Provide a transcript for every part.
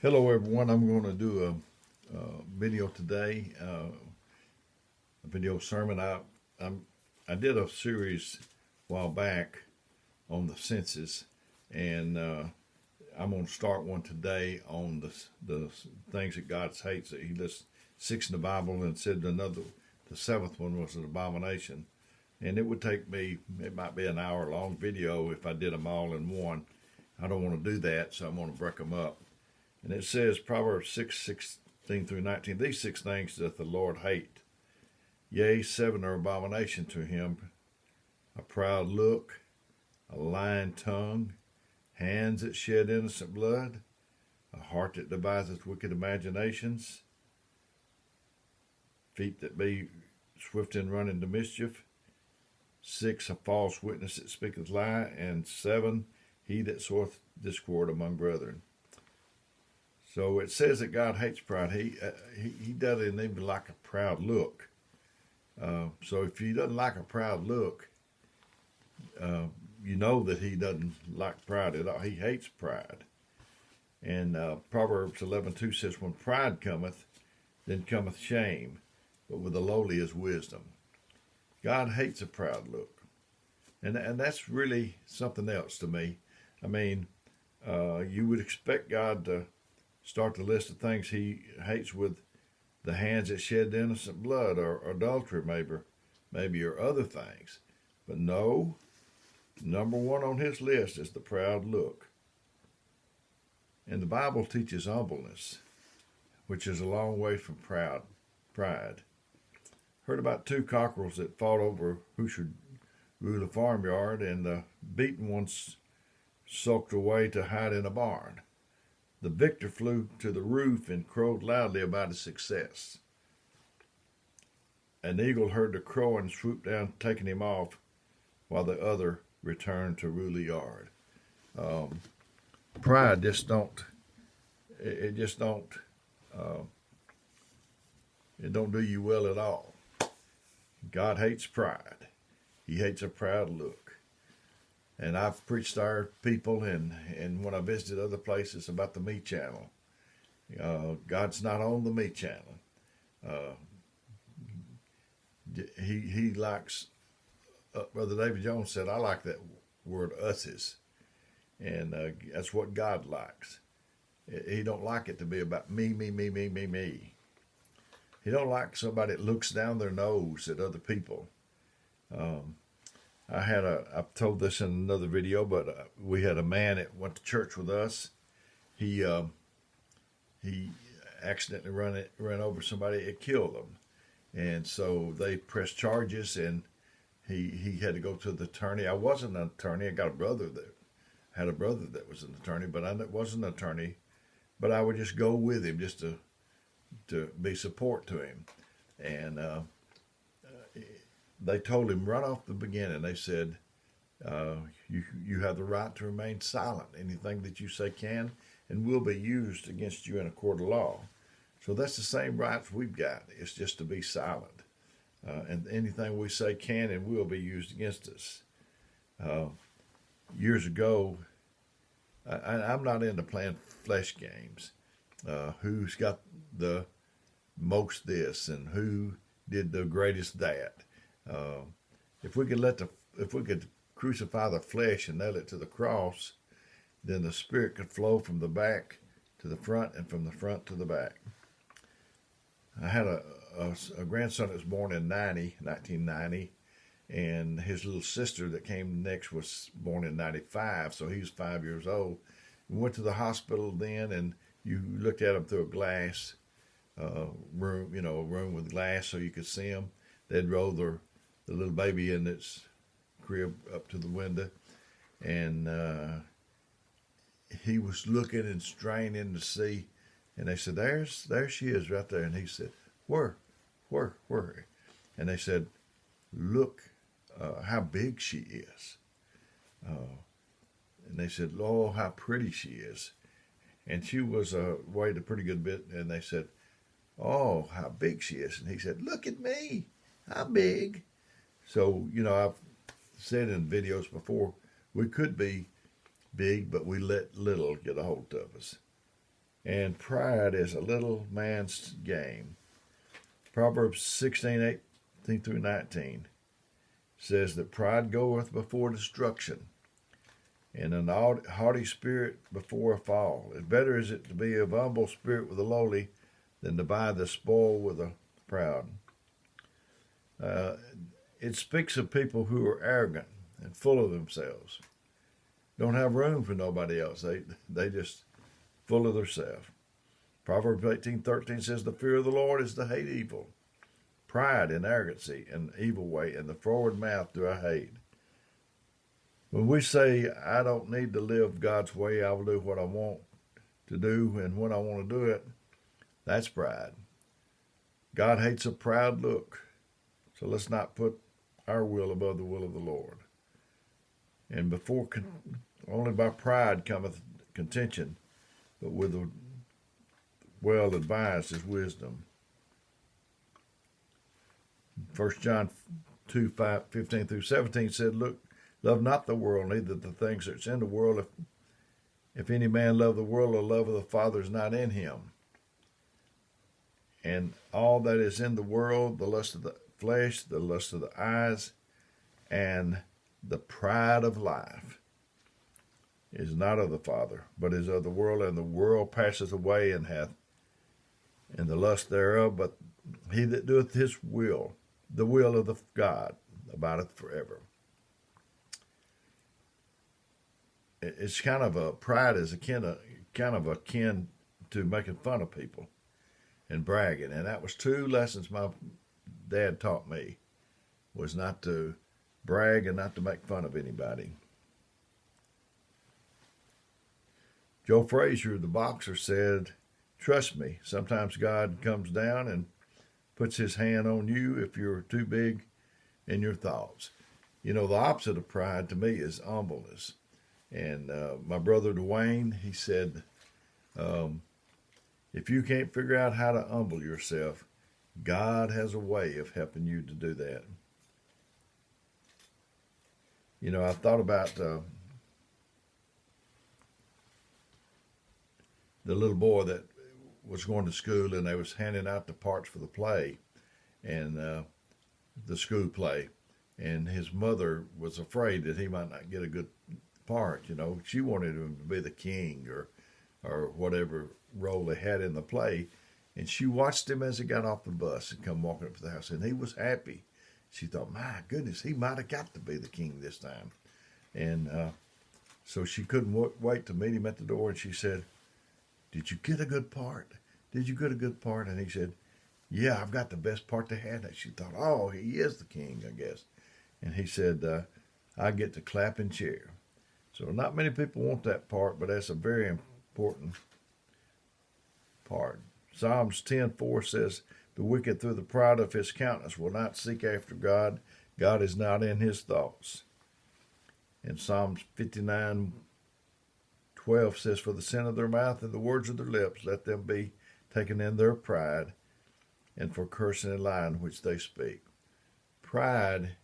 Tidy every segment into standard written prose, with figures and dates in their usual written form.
Hello, everyone. I'm going to do a video today, a video sermon. I'm, I did a series a while back on the senses, and I'm going to start one today on the things that God hates. He lists six in the Bible and said the seventh one was an abomination. And it would take me, it might be an hour long video if I did them all in one. I don't want to do that, so I'm going to break them up. And it says, Proverbs 6:16 through 19, these six things doth the Lord hate. Yea, seven are abomination to him: a proud look, a lying tongue, hands that shed innocent blood, a heart that deviseth wicked imaginations, feet that be swift in running to mischief, 6, a false witness that speaketh lie, and 7, he that soweth discord among brethren. So it says that God hates pride. He doesn't even like a proud look. So if he doesn't like a proud look, you know that he doesn't like pride at all. He hates pride. And Proverbs 11:2 says, when pride cometh, then cometh shame, but with the lowly is wisdom. God hates a proud look. And that's really something else to me. I mean, you would expect God to start the list of things he hates with the hands that shed innocent blood, or adultery maybe, or other things. But no, number one on his list is the proud look. And the Bible teaches humbleness, which is a long way from pride. Heard about two cockerels that fought over who should rule a farmyard, and the beaten ones sulked away to hide in a barn. The victor flew to the roof and crowed loudly about his success. An eagle heard the crow and swooped down, taking him off, while the other returned to rule the yard. Pride just don't. It just don't. It don't do you well at all. God hates pride. He hates a proud look. And I've preached to our people, and when I visited other places, about the Me Channel. God's not on the Me Channel. He likes, Brother David Jones said, I like that word us's. And that's what God likes. He don't like it to be about me, me, me, me, me, me. He don't like somebody that looks down their nose at other people. I've told this in another video, but we had a man that went to church with us. He accidentally ran over somebody. It killed them, and so they pressed charges, and he had to go to the attorney. I wasn't an attorney. I got a brother that was an attorney, but I wasn't an attorney. But I would just go with him just to be support to him, and they told him right off the beginning. They said, you have the right to remain silent. Anything that you say can and will be used against you in a court of law. So that's the same rights we've got. It's just to be silent. And anything we say can and will be used against us. Years ago, I'm not into playing flesh games. Who's got the most this and who did the greatest that. If we could crucify the flesh and nail it to the cross, then the spirit could flow from the back to the front and from the front to the back. I had a grandson that was born in 1990, and his little sister that came next was born in 95, so he was 5 years old. We went to the hospital then, and you looked at him through a glass room, a room with glass so you could see him. They'd roll the little baby in its crib up to the window, and he was looking and straining to see, and they said, there she is right there. And he said, where? And they said, look how big she is. And they said, oh, how pretty she is. And she was weighed a pretty good bit, and they said, oh, how big she is. And he said, look at me, I'm big. So, I've said in videos before, we could be big, but we let little get a hold of us. And pride is a little man's game. Proverbs 16:18 through 19 says that pride goeth before destruction, and an haughty spirit before a fall. It better is it to be of humble spirit with the lowly than to buy the spoil with the proud. Uh, it speaks of people who are arrogant and full of themselves. Don't have room for nobody else. They just full of themselves. Proverbs 18:13 says, "The fear of the Lord is to hate evil. Pride and arrogancy and evil way and the forward mouth do I hate." When we say, "I don't need to live God's way, I will do what I want to do and when I want to do it," that's pride. God hates a proud look. So let's not put our will above the will of the Lord. And only by pride cometh contention, but with the well advised is wisdom. 1 John 2:15 through 17 said, "Look, love not the world, neither the things that's in the world. If any man love the world, the love of the Father is not in him. And all that is in the world, the lust of the flesh, the lust of the eyes, and the pride of life, is not of the Father, but is of the world. And the world passes away and the lust thereof. But he that doeth his will, the will of the God, abideth forever." It's kind of pride is kind of akin to making fun of people and bragging. And that was two lessons my dad taught me, was not to brag and not to make fun of anybody. Joe Frazier, the boxer, said, "Trust me, sometimes God comes down and puts his hand on you if you're too big in your thoughts." You know, the opposite of pride to me is humbleness. And my brother Dwayne, he said, if you can't figure out how to humble yourself, God has a way of helping you to do that. You know, I thought about the little boy that was going to school, and they was handing out the parts for the play, and the school play, and his mother was afraid that he might not get a good part. You know, she wanted him to be the king or whatever role they had in the play, and she watched him as he got off the bus and come walking up to the house, and he was happy. She thought, "My goodness, he might have got to be the king this time." And so she couldn't wait to meet him at the door, and she said, "Did you get a good part? Did you get a good part?" And he said, "Yeah, I've got the best part they had." And she thought, "Oh, he is the king, I guess." And he said, "I get to clap and cheer." So not many people want that part, but that's a very important part. Psalms 10:4 says, "The wicked through the pride of his countenance will not seek after God. God is not in his thoughts." And Psalms 59:12 says, "For the sin of their mouth and the words of their lips, let them be taken in their pride, and for cursing and lying which they speak." Pride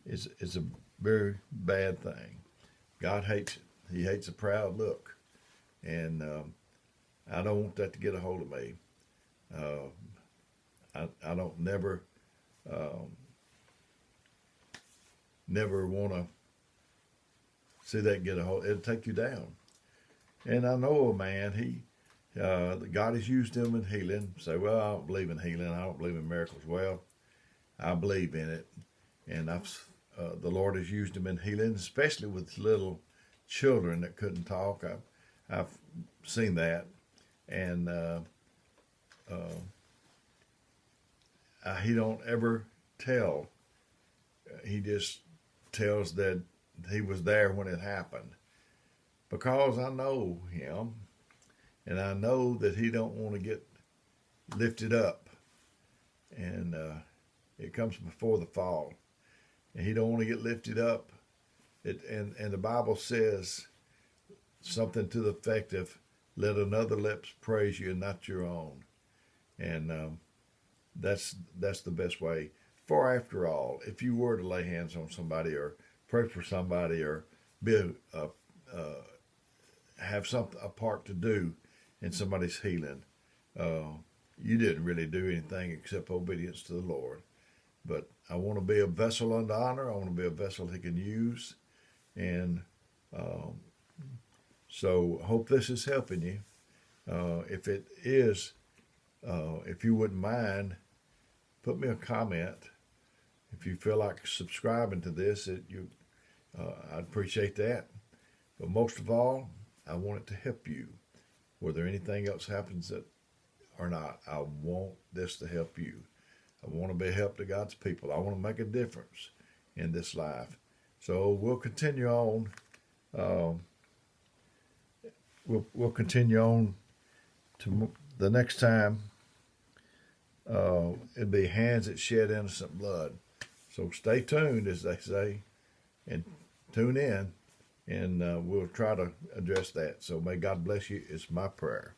is a very bad thing. God hates it. He hates a proud look. And I don't want that to get a hold of me. I don't never want to see that get a hold. It'll take you down. And I know a man, God has used him in healing. Say, "Well, I don't believe in healing. I don't believe in miracles." Well, I believe in it. And the Lord has used him in healing, especially with little children that couldn't talk. I've seen that. And he don't ever tell. He just tells that he was there when it happened, because I know him, and I know that he don't want to get lifted up, and it comes before the fall, and he don't want to get lifted up. And the Bible says something to the effect of, "Let another lips praise you and not your own," and that's the best way. For after all, if you were to lay hands on somebody or pray for somebody or be have something a part to do in somebody's healing. You didn't really do anything except obedience to the Lord. But I want to be a vessel unto honor. I want to be a vessel He can use, and so hope this is helping you. If it is, if you wouldn't mind, put me a comment. If you feel like subscribing to this, I'd appreciate that. But most of all, I want it to help you. Whether anything else happens or not, I want this to help you. I want to be a help to God's people. I want to make a difference in this life. So we'll continue on. We'll continue on to the next time. It'll be hands that shed innocent blood. So stay tuned, as they say, and tune in, and we'll try to address that. So may God bless you. It's my prayer.